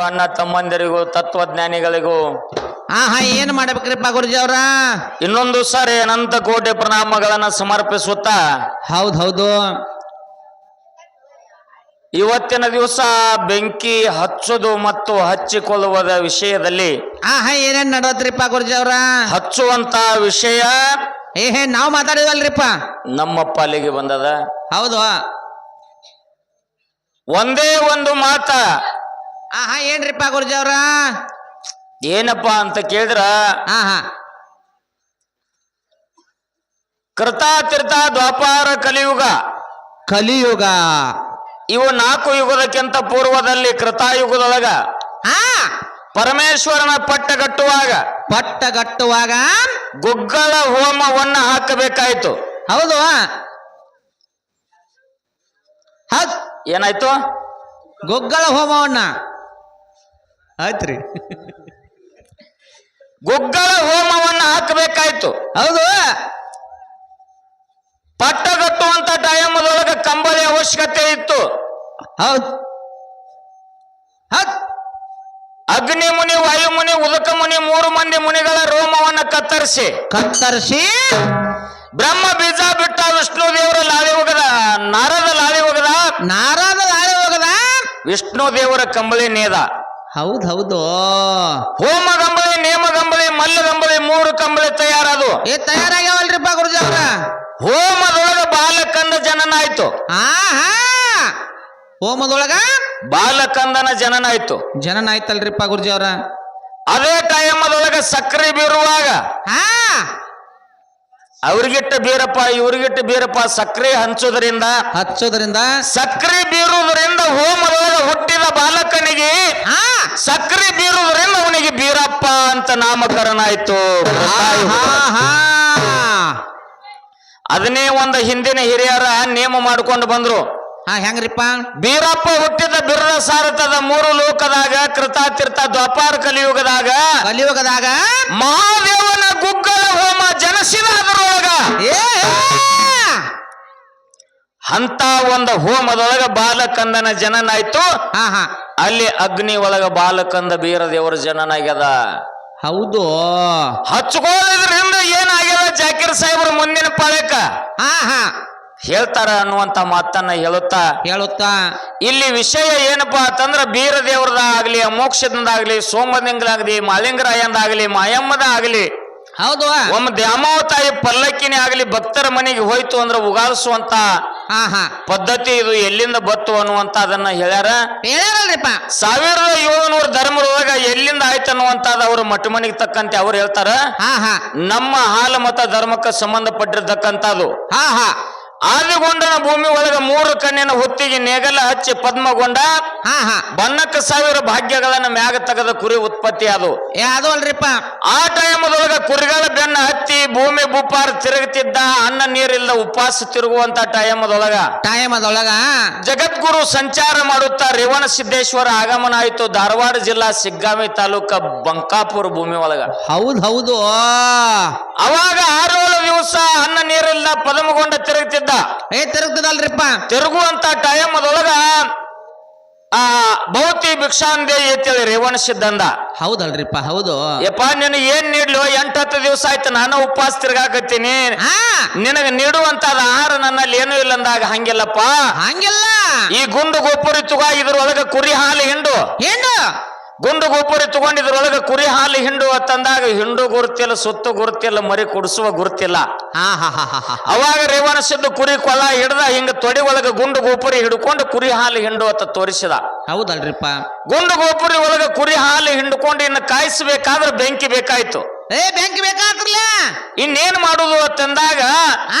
ಅಣ್ಣ ತಮ್ಮಂದಿರಿಗೂ ತತ್ವಜ್ಞಾನಿಗಳಿಗೂ ಏನ್ ಮಾಡ್ಬೇಕ್ರಿಪ್ಪ ಗುರುಜಿ ಅವ್ರ? ಇನ್ನೊಂದು ಸಾರಿ ಅನಂತ ಕೋಟಿ ಪ್ರಣಾಮಗಳನ್ನ ಸಮರ್ಪಿಸುತ್ತಾ ಹೌದು ಇವತ್ತಿನ ದಿವಸ ಬೆಂಕಿ ಹಚ್ಚುವುದು ಮತ್ತು ಹಚ್ಚಿಕೊಳ್ಳುವುದ ವಿಷಯದಲ್ಲಿ ಏನೇನ್ ನಡೋದ್ರಿಪ್ಪ ಗುರುಜಿ ಅವ್ರ? ಹಚ್ಚುವಂತ ವಿಷಯ ನಾವ್ ಮಾತಾಡಿವಲ್ರಿಪ್ಪ. ನಮ್ಮ ಪಾಲಿಗೆ ಬಂದದ. ಹೌದು. ಒಂದೇ ಒಂದು ಮಾತ ಏನ್ರಿಪ್ಪ ಗುರುಜಿ ಅವ್ರ? ಏನಪ್ಪಾ ಅಂತ ಕೇಳಿದ್ರ ಕೃತಾ ತೀರ್ಥ ದ್ವಾಪಾರ ಕಲಿಯುಗ ಇವು 4 ಯುಗದಕ್ಕಿಂತ ಪೂರ್ವದಲ್ಲಿ ಕೃತಾಯುಗದೊಳಗ ಪರಮೇಶ್ವರನ ಪಟ್ಟಗಟ್ಟುವಾಗ ಗುಗ್ಗಳ ಹೋಮವನ್ನ ಹಾಕಬೇಕಾಯ್ತು. ಹೌದು. ಏನಾಯ್ತು? ಗುಗ್ಗಳ ಹೋಮವನ್ನ ಆಯ್ತ್ರಿ. ಗುಗ್ಗಳ ಹೋಮವನ್ನ ಹಾಕಬೇಕಾಯ್ತು. ಹೌದು. ಪಟ್ಟಗಟ್ಟುವಂತ ಟೈಮದೊಳಗ ಕಂಬಳಿ ಅವಶ್ಯಕತೆ ಇತ್ತು. ಹೌದು. ಅಗ್ನಿ ಮುನಿ, ವಾಯುಮುನಿ, ಉದಕ ಮುನಿ 3 ಮಂದಿ ಮುನಿಗಳ ರೋಮವನ್ನ ಕತ್ತರಿಸಿ ಬ್ರಹ್ಮ ಬೀಜ ಬಿಟ್ಟ ವಿಷ್ಣು ದೇವರ ಲಾಳಿ ಹೋಗದ, ನಾರದ ಲಾಳಿ ಹೋಗದ ವಿಷ್ಣು ದೇವರ ಕಂಬಳಿ ನೇದ. ಹೌದು. ಹೋಮ ಕಂಬಳಿ, ನೇಮ ಕಂಬಳಿ, ಮಲ್ಲ ಕಂಬಳಿ 3 ಕಂಬಳಿ ತಯಾರದು. ತಯಾರಾಗ್ಯಾವಲ್ರಿಪ್ಪ ಗುರುಜಿ ಅವ್ರ? ಹೋಮದೊಳಗ ಬಾಲಕಂದ ಜನನ ಆಯ್ತು. ಹೋಮದೊಳಗ ಬಾಲಕಂದನ ಜನನ ಆಯ್ತಲ್ರಿಪ್ಪ ಗುರುಜಿ ಅವ್ರ? ಅದೇ ಟೈಮದೊಳಗ ಸಕ್ಕರೆ ಬೀರುವಾಗ ಅವ್ರಿಗಿಟ್ಟ ಬೀರಪ್ಪ ಇವ್ರಿಗಿಟ್ಟ ಬೀರಪ್ಪ ಸಕ್ಕರೆ ಹಂಚೋದ್ರಿಂದ ಸಕ್ಕರೆ ಬೀರುವುದರಿಂದ ಹೋಮದೊಳಗ ಹುಟ್ಟಿದ ಬಾಲಕನಿಗೆ ಸಕ್ಕರೆ ಬೀರುವುದರಿಂದ ಅವನಿಗೆ ಬೀರಪ್ಪ ಅಂತ ನಾಮಕರಣ ಆಯ್ತು. ಅದನ್ನೇ ಒಂದು ಹಿಂದಿನ ಹಿರಿಯರ ನೇಮ ಮಾಡ್ಕೊಂಡು ಬಂದ್ರು. ಹೆಂಗ್ರಿಪ್ಪ? ಬೀರಪ್ಪ ಹುಟ್ಟಿದ ಬಿರದ ಸಾರತದ 3 ಲೋಕದಾಗ ಕೃತಾತೀರ್ಥ ದ್ವಾಪಾರ ಕಲಿಯುಗದಾಗ ಮಹಾದೇವನ ಗುಗ್ಗಳ ಹೋಮ ಜನಸಿದ ಅದರೊಳಗ ಅಂತ ಒಂದು ಹೋಮದೊಳಗ ಬಾಲಕಂದನ ಜನನ ಆಯ್ತು. ಅಲ್ಲಿ ಅಗ್ನಿ ಒಳಗ ಬಾಲಕಂದ ಬೀರ ದೇವರ ಜನನ ಆಗ್ಯದ. ಹೌದು. ಹಚ್ಕೊಳ್ಳೋದ್ರಿಂದ ಏನಾಗ್ಯದ ಜಾಕೀರ್ ಸಾಹೇಬ್ರ ಮುಂದಿನ ಪಾಳಕ ಹೇಳ್ತಾರ ಅನ್ನುವಂತ ಮಾತನ್ನ ಹೇಳುತ್ತಾ ಇಲ್ಲಿ ವಿಷಯ ಏನಪ್ಪಾ ಅಂತಂದ್ರ ಬೀರ ದೇವ್ರದ ಆಗ್ಲಿ, ಅಮೋಕ್ಷದಿಂದಾಗ್ಲಿ, ಸೋಮಲಿಂಗಲಾಗ್ಲಿ, ಮಾಳಿಂಗರಾಯಂದಾಗ್ಲಿ, ಮಾಯಮ್ಮದ ಆಗ್ಲಿ, ಹೌದು, ಒಮ್ಮ ದ್ಯಾಮವತಾಯಿ ಪಲ್ಲಕ್ಕಿನೇ ಆಗ್ಲಿ ಭಕ್ತರ ಮನೆಗೆ ಹೋಯ್ತು ಅಂದ್ರೆ ಉಗಾಲಿಸುವಂತ ಪದ್ಧತಿ ಇದು ಎಲ್ಲಿಂದ ಬತ್ತು ಅನ್ನುವಂತ ಅದನ್ನ ಹೇಳ್ಯಾರಲ್ರಿಪ್ಪ. 1700 ಧರ್ಮದೊಳಗ ಎಲ್ಲಿಂದ ಆಯ್ತು ಅನ್ನುವಂತಾದ ಅವ್ರ ಮಠ ಮನೆಗೆ ತಕ್ಕಂತೆ ಅವ್ರು ಹೇಳ್ತಾರ. ನಮ್ಮ ಹಾಲ ಮತ ಧರ್ಮಕ್ಕೆ ಸಂಬಂಧಪಟ್ಟಿರ್ತಕ್ಕಂಥದ್ದು. ಆದಿಗೊಂಡನ ಭೂಮಿ ಒಳಗ 3 ಕಣ್ಣಿನ ಹೊತ್ತಿಗೆ ನೇಗಲ ಹಚ್ಚಿ ಪದ್ಮಗೊಂಡ ಬಣ್ಣಕ್ಕ 1000 ಭಾಗ್ಯಗಳನ್ನ ಮ್ಯಾಗ ತೆಗೆದ ಕುರಿ ಉತ್ಪತ್ತಿ ಅದು ಅಲ್ರಿಪ್ಪ. ಆ ಟೈಮದೊಳಗ ಕುರಿಗಳ ಬೆನ್ನ ಹತ್ತಿ ಭೂಮಿ ಭೂಪಾರ ತಿರುಗುತ್ತಿದ್ದ, ಅನ್ನ ನೀರಿಲ್ಲ ಉಪವಾಸ ತಿರುಗುವಂತ ಟೈಮದೊಳಗ ಜಗದ್ಗುರು ಸಂಚಾರ ಮಾಡುತ್ತಾ ರೇವಣ ಸಿದ್ದೇಶ್ವರ ಆಗಮನ ಆಯ್ತು. ಧಾರವಾಡ ಜಿಲ್ಲಾ ಸಿಗ್ಗಾಮಿ ತಾಲೂಕ ಬಂಕಾಪುರ ಭೂಮಿ ಒಳಗ. ಹೌದು. ಅವಾಗ 6 ದಿವಸ ಅನ್ನ ನೀರಿಲ್ಲ ಪದ್ಮಗೊಂಡ ತಿರುಗ್ತದಲ್ರಿಪ್ಪ. ತಿರುಗುವಂತ ಟೈಮದೊಳಗ ಭೌತಿ ಭಿಕ್ಷಾಂದೆ ಐತೇಳಿ ರೇವಣ ಸಿದ್ದಂದ. ಹೌದಲ್ರಿಪ್ಪ. ಹೌದು. ಯಪ್ಪ ನಿನಗೆ ಏನ್ ನೀಡ್ಲು? 8-10 ದಿವಸ ಆಯ್ತು ನಾನು ಉಪವಾಸ ತಿರ್ಗಾಕತ್ತೀನಿ, ನಿನಗ ನೀಡುವಂತ ಆಹಾರ ನನ್ನಲ್ಲಿ ಏನೂ ಇಲ್ಲ ಅಂದಾಗ ಹಂಗಿಲ್ಲಪ್ಪ, ಹಂಗಿಲ್ಲ. ಈ ಗುಂಡು ಗೋಪುರಿ ತುಗ ಇದ್ರೊಳಗ ಕುರಿ ಹಾಲು ಹಿಂಡು ಗುಂಡು ಗೋಪುರಿ ತಗೊಂಡಿದ್ರೊಳಗ ಕುರಿ ಹಾಲು ಹಿಂಡು ಅಂತಂದಾಗ ಹಿಂಡು ಗುರುತಿಲ್ಲ, ಸುತ್ತು ಗುರುತಿಲ್ಲ, ಮರಿ ಕುಡಿಸುವ ಗುರುತಿಲ್ಲ. ಅವಾಗ ರೇವಣ ಸಿದ್ದು ಕುರಿ ಕೊಳ ಹಿಡ್ದ ಹಿಂಗ ತೊಡಿ ಒಳಗ ಗುಂಡು ಗೋಪುರಿ ಹಿಡ್ಕೊಂಡು ಕುರಿ ಹಾಲು ಹಿಂಡು ಅಂತ ತೋರಿಸಿದ. ಹೌದಲ್ರಿಪ್ಪ. ಗುಂಡು ಗೋಪುರಿ ಒಳಗ ಕುರಿ ಹಾಲು ಹಿಂಡ್ಕೊಂಡು ಇನ್ನು ಕಾಯಿಸಬೇಕಾದ್ರೆ ಬೆಂಕಿ ಬೇಕಾಯ್ತು. ಬೆಂಕಿ ಬೇಕಾತ್ರಲ್ಲ. ಇನ್ನೇನ್ ಮಾಡುದು ಅಂತಂದಾಗ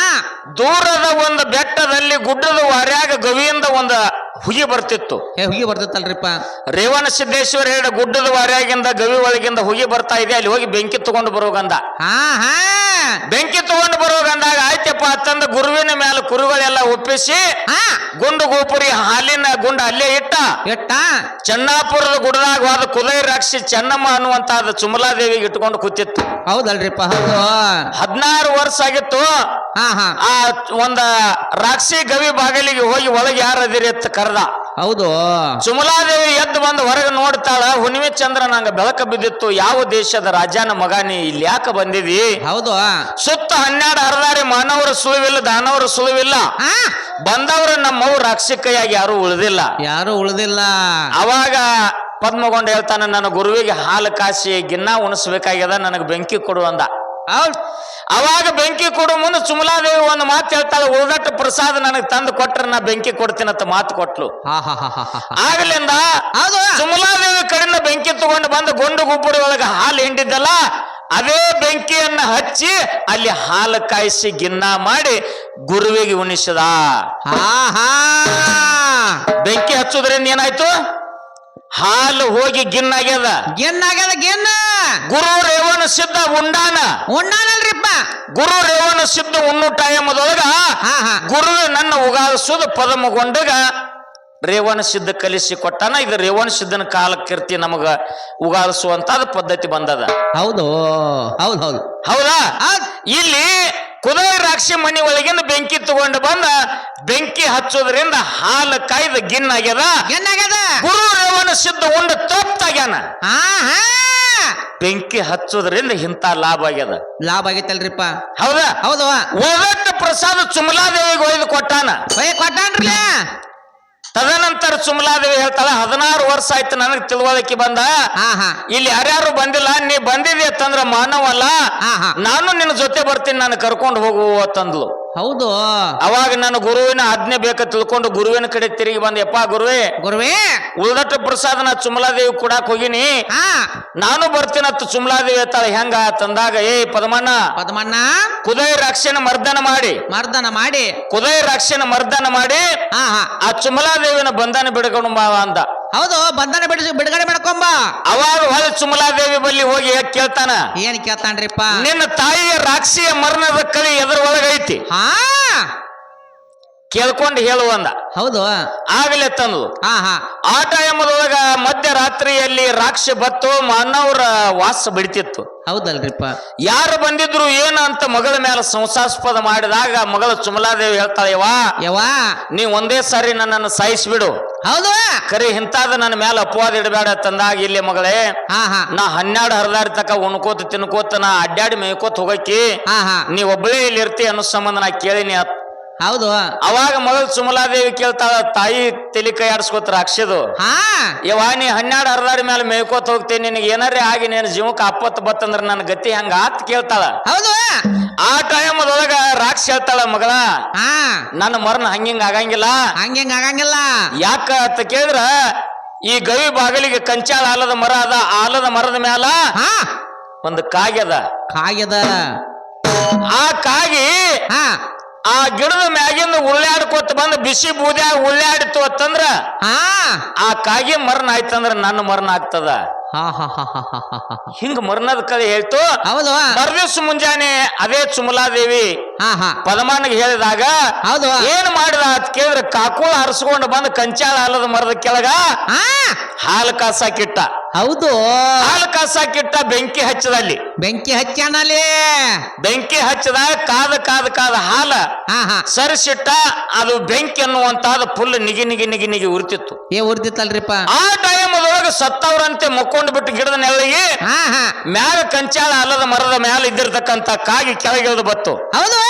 ದೂರದ ಒಂದು ಬೆಟ್ಟದಲ್ಲಿ ಗುಡ್ಡದ ವಾರ್ಯಾಗ ಗವಿಯಿಂದ ಒಂದು ಹುಗಿ ಬರ್ತಿತ್ತು. ಹುಗಿ ಬರ್ತೈತಲ್ರಿಪ್ಪ. ರೇವಣ ಸಿದ್ದೇಶ್ವರ ಹೇಳ ಗುಡ್ಡದ ವಾರ್ಯಾಗಿಂದ ಗವಿ ಒಳಗಿಂದ ಹುಗಿ ಬರ್ತಾ ಇದೆ, ಅಲ್ಲಿ ಹೋಗಿ ಬೆಂಕಿ ತಗೊಂಡು ಬರೋಗಂದ. ಬೆಂಕಿ ತಗೊಂಡು ಬರೋಗಂದಾಗ ಆಯ್ತಪ್ಪ ಅಂತಂದ ಗುರುವಿನ ಮೇಲೆ ಕುರುಗಳೆಲ್ಲ ಒಪ್ಪಿಸಿ ಗುಂಡು ಗೋಪುರಿ ಹಾಲಿನ ಗುಂಡ ಅಲ್ಲೇ ಇಟ್ಟ ಚೆನ್ನಾಪುರದ ಗುಡದಾಗ ಹೋದ ಕುಲೈ ರಾಕ್ಷಿ ಚೆನ್ನಮ್ಮ ಅನ್ನುವಂತ ಚುಮಲಾದೇವಿಗೆ ಇಟ್ಕೊಂಡು ಕೂತಿತ್ತು. ಹೌದಲ್ರಿಪ್ಪ. ಹೌದು. 16 ವರ್ಷ ಆಗಿತ್ತು. ಆ ಒಂದ ರಾಕ್ಷಿ ಗವಿ ಬಾಗಿಲಿಗೆ ಹೋಗಿ ಒಳಗೆ ಯಾರದಿರಿ ಅಂತ ಕರೆದ. ಅದ. ಹೌದು ಸುಮಲಾದೇವಿ ಎದ್ದು ಬಂದು ಹೊರಗೆ ನೋಡ್ತಾಳ. ಹುಣ್ಣಿಮೆ ಚಂದ್ರ ನಂಗ ಬೆಳಕ ಬಿದ್ದಿತ್ತು. ಯಾವ ದೇಶದ ರಾಜನ ಮಗ ನೀ ಇಲ್ಲಿ ಯಾಕೆ ಬಂದಿದಿ? ಹೌದು ಸುತ್ತ 12 ಹರದಾರಿ. ಮಾನವರ ಸುಳುವಿಲ್ಲ, ದಾನವರ ಸುಳುವಿಲ್ಲ. ಬಂದವರು ನಮ್ಮವ್ರು ರಾಕ್ಷಿಕೆಯಾಗಿ ಯಾರು ಉಳಿದಿಲ್ಲ. ಯಾರು ಉಳಿದಿಲ್ಲ. ಅವಾಗ ಪದ್ಮಗೊಂಡ ಹೇಳ್ತಾನ, ನನ್ನ ಗುರುವಿಗೆ ಹಾಲು ಕಾಸಿ ಗಿನ್ನ ಉಣಿಸ್ಬೇಕಾಗ್ಯದ, ನನಗೆ ಬೆಂಕಿ ಕೊಡು ಅಂದ. ಅವಾಗ ಬೆಂಕಿ ಕೊಡು ಮುಂದೆ ಸುಮಲಾದೇವಿ ಒಂದು ಮಾತು ಹೇಳ್ತಾಳೆ, ಉಳಿದಟ್ಟು ಪ್ರಸಾದ ನನಗೆ ತಂದು ಕೊಟ್ರೆ ನಾ ಬೆಂಕಿ ಕೊಡ್ತೀನಂತ ಮಾತು ಕೊಟ್ಲು. ಆಗ್ಲಿಂದ ಸುಮಲಾದೇವಿ ಕಡೆಯಿಂದ ಬೆಂಕಿ ತಗೊಂಡು ಬಂದು ಗೊಂಡು ಗುಬ್ಬಡಿ ಒಳಗೆ ಹಾಲು ಹಿಂಡಿದ್ದಲ್ಲ, ಅದೇ ಬೆಂಕಿಯನ್ನ ಹಚ್ಚಿ ಅಲ್ಲಿ ಹಾಲು ಕಾಯಿಸಿ ಗಿನ್ನ ಮಾಡಿ ಗುರುವಿಗೆ ಉಣಿಸಿದ. ಬೆಂಕಿ ಹಚ್ಚುದ್ರಿಂದ ಏನಾಯ್ತು? ಹಾಲು ಹೋಗಿ ಗಿನ್ನಾಗ್ಯದ. ಗಿನ್ನ ಗುರು ರೇವಣ ಸಿದ್ಧ ಉಂಡಾನಲ್ರಿಪ್ಪ. ಗುರು ರೇವಣ ಸಿದ್ಧ ಉಣ್ಣು ಟೈಮದೊಳಗ ಗುರುವೆ ನನ್ನ ಉಗಾರಿಸುದು ಪದಮಗೊಂಡಗ ರೇವಣ ಸಿದ್ಧ ಕಲಿಸಿ ಕೊಟ್ಟಾನ. ಇದು ರೇವಣ ಸಿದ್ಧನ ಕಾಲಕ್ಕಿರ್ತಿ ನಮಗ ಉಗಾರಿಸುವಂತಾದ ಪದ್ಧತಿ ಬಂದದ. ಹೌದು ಹೌದು ಹೌದು ಹೌದಾ? ಇಲ್ಲಿ ಕುದುರೆ ರಾಕ್ಷಿ ಮನಿ ಒಳಗಿಂದ ಬೆಂಕಿ ತಗೊಂಡು ಬಂದ ಬೆಂಕಿ ಹಚ್ಚೋದ್ರಿಂದ ಹಾಲು ಕಾಯ್ದ ಗಿನ್ನಾಗ್ಯದ. ಗುರು ರೇವಣ ಸಿದ್ಧ ಉಂಡ ತಪ್ಪಾಗ್ಯಾನ. ಬೆಂಕಿ ಹಚ್ಚೋದ್ರಿಂದ ಇಂತ ಲಾಭ ಆಗ್ಯದ. ಲಾಭ ಆಗೈತಲ್ರಿಪ್ಪ. ಹೌದಾ? ಹೌದು. ಒಳಗಟ್ಟ ಪ್ರಸಾದ ಸುಮಲಾದೇವಿಗೆ ಒಯ್ದು ಕೊಟ್ಟಾನ. ಕೊಟ್ಟಾನ್ರಿ. ತದನಂತರ ಸುಮಲಾದೇವಿ ಹೇಳ್ತಾಳ, 16 ವರ್ಷ ಆಯ್ತು ನನಗೆ ತಿಳುವಳಿಕೆ ಬಂದ. ಇಲ್ಲಿ ಯಾರ್ಯಾರು ಬಂದಿಲ್ಲ, ನೀ ಬಂದಿದೆ ಅಂತಂದ್ರ ಮಾನವಲ್ಲ, ನಾನು ನಿನ್ನ ಜೊತೆ ಬರ್ತೀನಿ, ನಾನು ಕರ್ಕೊಂಡು ಹೋಗು ಅಂತಂದ್ಲು. ಹೌದು. ಅವಾಗ ನನ್ನ ಗುರುವಿನ ಆಜ್ಞೆ ಬೇಕ ತಿಳ್ಕೊಂಡು ಗುರುವಿನ ಕಡೆ ತಿರುಗಿ ಬಂದ. ಯಪ್ಪ ಗುರುವೇ ಉಳ್ದಟ್ಟ ಪ್ರಸಾದ ನಾ ಸುಮಲಾದೇವಿ ಕೊಡಾಕ್ ಹೋಗಿನಿ, ನಾನು ಬರ್ತೀನತ್ತ ಸುಮಲಾದೇವಿ ಹೇಳ್ತಾಳೆ. ಹೆಂಗ ತಂದಾಗ, ಪದಮಣ್ಣ ಕುದುರೆ ರಾಕ್ಷನ ಮರ್ದನ ಮಾಡಿ ಕುದುರೆ ರಾಕ್ಷನ ಮರ್ದನ ಮಾಡಿ ಆ ಸುಮಲಾದೇವಿನ ಬಂಧನ ಬಿಡ್ಕೊಂಡು ಬಾ ಅಂದ. ಹೌದು, ಬಂಧನ ಬಿಡುಗಡೆ ಮಾಡ್ಕೊಂಬ. ಅವಾಗ ಹೊಳೆ ಸುಮಲಾದೇವಿ ಬಲ್ಲಿ ಹೋಗಿ ಕೇಳ್ತಾನ. ಏನ್ ಕೇಳ್ತಾನ್ರಿಪ್ಪ? ನಿನ್ನ ತಾಯಿಯ ರಾಕ್ಷಿಯ ಮರಣದ ಕಳಿ ಎದ್ರ ಒಳಗೈತಿ, ಕೇಳ್ಕೊಂಡು ಹೇಳುವಂದ. ಹೌದು. ಆಗಲೇ ತಂದು ಆ ಟೈಮದೊಳಗ ಮಧ್ಯರಾತ್ರಿಯಲ್ಲಿ ರಾಕ್ಷಿ ಬತ್ತು ಮಾನವರ ವಾಸ ಬಿಡ್ತಿತ್ತು. ಹೌದಲ್ರಿಪ್ಪ. ಯಾರು ಬಂದಿದ್ರು ಏನು ಅಂತ ಮಗಳ ಮೇಲೆ ಸಂಶಯಾಸ್ಪದ ಮಾಡಿದಾಗ ಮಗಳ ಸುಮಲಾದೇವಿ ಹೇಳ್ತಾಳೆ, ಯವಾ ನೀ ಒಂದೇ ಸಾರಿ ನನ್ನನ್ನು ಸಾಯಿಸ್ಬಿಡು. ಹೌದು. ಕರಿ ಇಂತಾದ ನನ್ನ ಮೇಲೆ ಅಪವಾದ ಇಡಬೇಡ ತಂದಾಗ, ಇಲ್ಲಿ ಮಗಳೇ ನಾ 12 ಹರದಾರಿ ತಕ ಉಣ್ಕೋತ ತಿನ್ಕೋತ ನಾ ಅಡ್ಡಾಡಿ ಮೇಯ್ಕೋತ ಹೋಗಕ್ಕಿ, ನೀ ಒಬ್ಬಳೇ ಇಲ್ಲಿ ಇರ್ತಿ ಅನ್ನೋ ಸಂಬಂಧ ನಾ ಕೇಳಿನಿ. ಹೌದು. ಅವಾಗ ಮಗಳು ಸುಮಲಾದೇವಿ ಕೇಳ್ತಾಳ, ತಾಯಿ ತಲಿ ಕೈ ಆಡ್ಸ್ಕೋತ ರಾಕ್ಷದು, ಯವಾ ನೀ 12 ಹರದಾರಿ ಮೇಲೆ ಮೇಯ್ಕೋತ ಹೋಗ್ತೇನೆ, ನಿನಗೆ ಏನಾರೇ ಆಗಿ ನೀನು ಜೀವಕ್ಕೆ ಆಪತ್ತು ಬತ್ತಂದ್ರ ನನ್ನ ಗತಿ ಹಂಗ ಆತ್ ಕೇಳ್ತಾಳ. ಹೌದು. ಆ ಟೈಮದೊಳಗ ರಾಕ್ಷ ಹೇಳ್ತಾಳ, ಮಗಳ ನನ್ನ ಮರಣ ಹಂಗಿಂಗ ಆಗಂಗಿಲ್ಲ. ಯಾಕ ಅಂತ ಕೇಳಿದ್ರ, ಈ ಗವಿ ಬಾಗಿಲಿಗೆ ಕಂಚಾಳ ಆಲದ ಮರ ಅದ. ಆಲದ ಮರದ ಮ್ಯಾಲ ಒಂದು ಕಾಗ್ಯದ. ಆ ಕಾಗಿ ಆ ಗಿಡದ ಮ್ಯಾಗಿಂದ ಉಳ್ಳಾಡ್ಕೋತ ಬಂದು ಬಿಸಿ ಬೂದ್ಯಾಗ ಉಳ್ಳಾಡಿತು ಅಂತಂದ್ರ ಆ ಕಾಗಿ ಮರಣ ಆಯ್ತಂದ್ರ ನನ್ನ ಮರಣ ಆಗ್ತದ. ಹಿಂಗ ಮರಣದ ಕಡೆ ಹೇಳ್ತು. ಹೌದು. ಮರ್ದಿವ್ಸ ಮುಂಜಾನೆ ಅದೇ ಸುಮಲಾದೇವಿ ಪದಮಾನಿಗೆ ಹೇಳಿದಾಗ, ಹೌದು, ಏನ್ ಮಾಡಿದ ಅಂತ ಕೇಳಿದ್ರೆ, ಕಾಕುಳ ಹರಿಸ್ಕೊಂಡು ಬಂದು ಕಂಚಾಳ ಆಲದ ಮರದ ಕೆಳಗ ಹಾಲು ಕಾಸಾಕಿಟ್ಟ. ಹೌದು. ಹಾಲು ಕಾಸಾಕಿಟ್ಟ. ಬೆಂಕಿ ಹಚ್ಚದಲ್ಲಿ ಬೆಂಕಿ ಹಚ್ಚಾನಲ್ಲಿ ಬೆಂಕಿ ಹಚ್ಚದ ಕಾದ ಹಾಲ ಸರಿಸಿಟ್ಟ. ಅದು ಬೆಂಕಿ ಅನ್ನುವಂತಾದ ಫುಲ್ ನಿಗಿ ಉರ್ತಿತ್ತು. ಉರ್ತಿತ್ತಲ್ರಿಪ್ಪ. ಆ ಟೈಮದೊಳಗೆ ಸತ್ತವ್ರಂತೆ ಮುಕ್ಕೊಂಡು ಬಿಟ್ಟು ಗಿಡದ ನೆರಳಿಗೆ ಮ್ಯಾಲ ಕಂಚಾಳ ಅಲ್ಲದ ಮರದ ಮ್ಯಾಲ ಇದ್ದಿರ್ತಕ್ಕಂತ ಕಾಗಿ ಕೆಳಗಿಳಿದು ಬತ್ತು. ಹೌದು.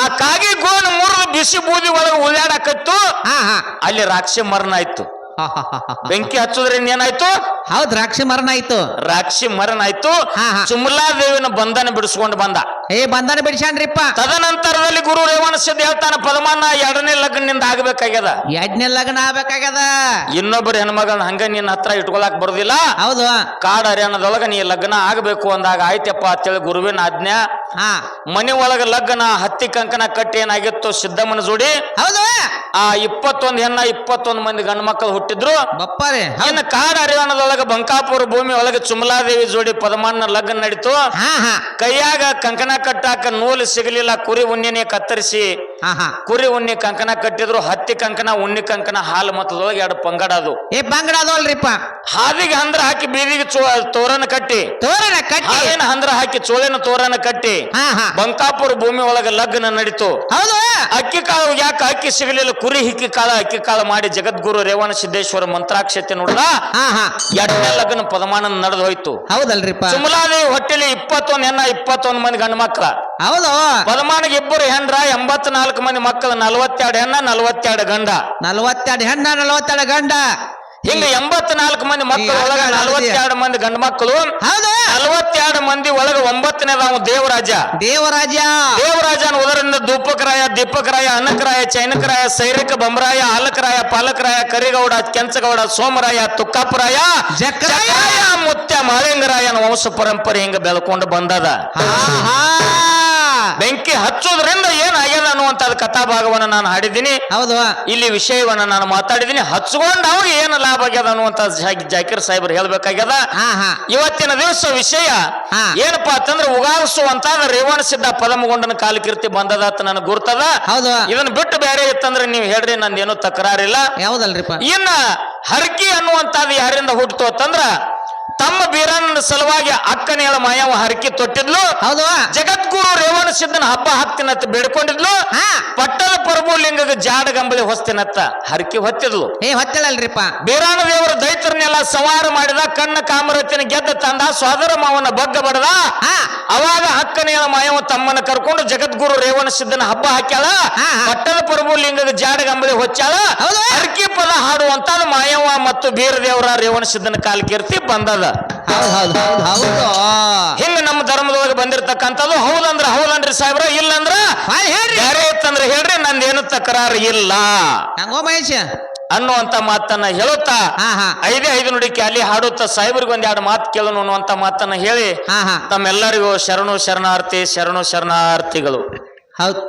ಆ ಕಾಗಿ ಗೋಣ ಮುರಿದು ಬಿಸಿ ಬೂದಿ ಒಳಗೆ ಉಳ್ಳಾಡಕತ್ತು. ಅಲ್ಲಿ ರಾಕ್ಷಿ ಮರಣ ಆಯ್ತು. ಬೆಂಕಿ ಹಚ್ಚೋದ್ರಿಂದ ಏನಾಯ್ತು? ಹೌದು, ರಾಕ್ಷಿ ಮರಣ ಆಯ್ತು. ಸುಮಲಾದೇವಿನ ಬಂಧನ ಬಿಡಿಸ್ಕೊಂಡು ಬಂದ. ಬಂಧನ ಬಿಡಿಸ್ಯಾನ್ರಿಪ್ಪ. ತದನಂತರದಲ್ಲಿ ಗುರು ರೇವಣ ಸಿದ್ಧ ಹೇಳ್ತಾನ, ಪದಮಾನ 2ನೇ ಲಗ್ನದಿಂದ ಆಗ್ಬೇಕಾಗ್ಯದ. 2ನೇ ಲಗ್ನ ಆಗ್ಬೇಕಾಗ್ಯದ. ಇನ್ನೊಬ್ಬರ ಹೆಣ್ಮಗಳನ್ನ ಹಂಗ ನಿನ್ನ ಹತ್ರ ಇಟ್ಕೊಳಕ್ ಬರುದಿಲ್ಲ. ಹೌದು. ಕಾಡು ಹರಿಯಾಣದೊಳಗ ನೀ ಲಗ್ನ ಆಗ್ಬೇಕು ಅಂದಾಗ ಆಯ್ತಪ್ಪ ಅಂತೇಳಿ ಗುರುವಿನ ಆಜ್ಞಾ. ಮನಿ ಒಳಗ ಲಗ್ನ ಹತ್ತಿ ಕಂಕಣ ಕಟ್ಟಿ ಏನಾಗಿತ್ತು ಸಿದ್ದಮ್ಮನ ಜೋಡಿ. ಹೌದು. ಆ 21 ಹೆಣ್ಣ 21 ಮಂದಿ ಗಂಡು ಮಕ್ಕಳು ಹುಟ್ಟಿದ್ರು. ಬಪ್ಪಾರೆ. ಇನ್ನು ಕಾಡು ಹರಿಯಾಣದೊಳಗ ಬಂಕಾಪುರ ಭೂಮಿ ಒಳಗೆ ಸುಮಲಾದೇವಿ ಜೋಡಿ ಪದಮಾನ ಲಗ್ನ ನಡೀತು. ಕೈಯಾಗ ಕಂಕಣ ಕಟ್ಟಾಕ ನೂಲು ಸಿಗಲಿಲ್ಲ. ಕುರಿ ಉಣ್ಣಿನೇ ಕತ್ತರಿಸಿ ಹಾ ಹಾ ಕುರಿ ಉಣ್ಣಿ ಕಂಕಣ ಕಟ್ಟಿದ್ರು, ಹತ್ತಿ ಕಂಕಣ ಉಣ್ಣಿ ಕಂಕಣ ಹಾಲು ಮತದೊಳಗೆ ಎರಡು ಪಂಗಡ ಅದು. ಏ ಬಂಗಡ ಅದಲ್ರಿಪ್ಪ. ಹಾದಿಗೆ ಹಂದ್ರ ಹಾಕಿ ಬೀದಿಗೆ ತೋರಣ ಕಟ್ಟಿ, ತೋರಣ ಕಟ್ಟಿ ಹಾಲಿನ ಹಂದ್ರ ಹಾಕಿ ಚೋಳಿನ ತೋರಣ ಕಟ್ಟಿ ಹಾ ಹಾ ಬಂಕಾಪುರ ಭೂಮಿ ಒಳಗ ಲಗ್ನ ನಡೀತು. ಹೌದು. ಅಕ್ಕಿ ಕಾಳು ಯಾಕೆ ಅಕ್ಕಿ ಸಿಗಲಿಲ್ಲ, ಕುರಿ ಹಿಕ್ಕಿ ಕಾಳ ಅಕ್ಕಿ ಕಾಳು ಮಾಡಿ ಜಗದ್ಗುರು ರೇವಣ ಸಿದ್ದೇಶ್ವರ ಮಂತ್ರಾಕ್ಷತೆ ನೋಡ್ದ. ಹಾ ಹಾ ಎರಡನೇ ಲಗ್ನ ಪದಮಾನ ನಡೆದು ಹೋಯ್ತು. ಹೌದಲ್ರಿಪ್ಪ. ಸುಮಲಾದೇವಿ ಹೊಟ್ಟೆಲಿ 21 ಹೆಣ್ಣ 21 ಮಂದಿ ಗಂಡು ಮಕ್ಕಳ. ಹೌದು. ಪದಮಾನಿಗೆ 2 ಹೆಂಡ್ರ, 84 ಮಂದಿ ಮಕ್ಕಳು, 42 ಹೆಣ್ಣ 42 ಗಂಡ. 42 ಹೆಣ್ಣ 42 ಗಂಡ. ಹಿಂಗ 84 ಮಂದಿ ಮಕ್ಕಳು ಒಳಗ 42 ಮಂದಿ ಗಂಡು ಮಕ್ಕಳು. ಹೌದು. 42 ಮಂದಿ ಒಳಗ 9ನೇದಾವ ದೇವರಾಜ. ದೇವರಾಜನ ಉದರಿಂದ ದೂಪಕರಾಯ, ದೀಪಕರಾಯ, ಅನಕರಾಯ, ಚೈನಕರಾಯ, ಸೈರಿಕ, ಬಂಬರಾಯ, ಆಲಕರಾಯ, ಪಾಲಕರಾಯ, ಕರಿಗೌಡ, ಕೆಂಚಗೌಡ, ಸೋಮರಾಯ, ತುಕ್ಕಾಪುರಾಯ, ಜಕ್ಕರಾಯ, ಮುತ್ಯ ಮಾಳಿಂಗರಾಯನ ವಂಶ ಪರಂಪರೆ ಹಿಂಗ ಬೆಳ್ಕೊಂಡು ಬಂದದ. ಬೆಂಕಿ ಹಚ್ಚೋದ್ರಿಂದ ಏನಾಗ್ಯದ ಅನ್ನುವಂತ ಕಥಾಭಾಗವನ್ನ ನಾನು ಹಾಡಿದ್ದೀನಿ. ಹೌದು. ಇಲ್ಲಿ ವಿಷಯವನ್ನ ನಾನು ಮಾತಾಡಿದ್ದೀನಿ. ಹಚ್ಕೊಂಡ್ ಅವಾಗ ಏನು ಲಾಭ ಆಗ್ಯದ ಅನ್ನುವಂತ ಜಾಕೀರ್ ಸಾಹೇಬ್ರು ಹೇಳ್ಬೇಕಾಗ್ಯದ. ಇವತ್ತಿನ ದಿವಸ ವಿಷಯ ಏನಪ್ಪಾ ಅಂತಂದ್ರೆ ಉಗಾರಿಸುವಂತ ರೇವಣ ಸಿದ್ಧ ಪದಮಗೊಂಡನ ಕಾಲಕೀರ್ತಿ ಬಂದದ ನನಗೆ ಗುರ್ತದ. ಹೌದು. ಇದನ್ನ ಬಿಟ್ಟು ಬೇರೆ ಇತ್ತಂದ್ರೆ ನೀವು ಹೇಳ್ರಿ, ನಂದೇನು ತಕರಾರಿಲ್ಲ. ಯಾವ್ದಲ್ರಿಪ್ಪ. ಇನ್ನ ಹರಕಿ ಅನ್ನುವಂತದ್ದು ಯಾರಿಂದ ಹುಟ್ಟಿತು ಅಂತಂದ್ರ ತಮ್ಮ ಬೀರಣ್ಣನ ಸಲುವಾಗಿ ಅಕ್ಕನೇಳ ಮಾಯವ ಹರಕಿ ತೊಟ್ಟಿದ್ಲು. ಹೌದು. ಜಗದ್ಗುರು ರೇವಣ ಸಿದ್ಧನ ಹಬ್ಬ ಹಾಕ್ತಿನತ್ತ ಬೇಡ್ಕೊಂಡಿದ್ಲು. ಪಟ್ಟದ ಪ್ರಭು ಲಿಂಗಗ ಜಾಡಗಂಬಳಿ ಹೊಸ್ತಿನತ್ತ ಹರಕಿ ಹೊತ್ತಿದ್ಲು. ಹೊತ್ತಳಲ್ರಿಪ್ಪ. ಬೀರಾಣ ದೇವರು ದೈತರನ್ನೆಲ್ಲ ಸಂಹಾರ ಮಾಡಿದ, ಕಣ್ಣ ಕಾಮರತಿನ ಗೆದ್ದ ತಂದ, ಸೋದರ ಮಾವನ ಬಗ್ಗ ಬಡದ. ಅವಾಗ ಅಕ್ಕನೇಳ ಮಾಯವ ತಮ್ಮನ ಕರ್ಕೊಂಡು ಜಗದ್ಗುರು ರೇವಣ ಸಿದ್ಧನ ಹಬ್ಬ ಹಾಕ್ಯಾಳ. ಪಟ್ಟದ ಪ್ರಭು ಲಿಂಗಗ ಜಾಡಗಂಬಳಿ ಹೊಚ್ಚಾಳ. ಹರಕಿ ಪದ ಹಾಡುವಂತ ಮಾಯವ ಮತ್ತು ಬೀರದೇವರ ರೇವಣ ಸಿದ್ಧನ ಕಾಲಕೀರ್ತಿ ಬಂದದ. ಹಿಂಗ ನಮ್ಮ ಧರ್ಮದೊಳಗೆ ಬಂದಿರತಕ್ಕಂಥದ್ದು. ಹೌದನ್ರಿ ಸಾಹೇಬ್ರ, ಇಲ್ಲಂದ್ರ ಯಾರೇ ಇತ್ತಂದ್ರೆ ಹೇಳ್ರಿ, ನಂದೇನು ತಕರಾರು ಇಲ್ಲ ಅನ್ನುವಂತ ಮಾತನ್ನ ಹೇಳುತ್ತಾ 5 ನುಡಿಕೆ ಅಲ್ಲಿ ಹಾಡುತ್ತಾ ಸಾಹೇಬ್ರಿಗೆ ಒಂದೆರಡು ಮಾತು ಕೇಳೋಣ ಅನ್ನುವಂತ ಮಾತನ್ನ ಹೇಳಿ ತಮ್ಮೆಲ್ಲರಿಗೂ ಶರಣು ಶರಣಾರ್ಥಿಗಳು. ಹೌದು.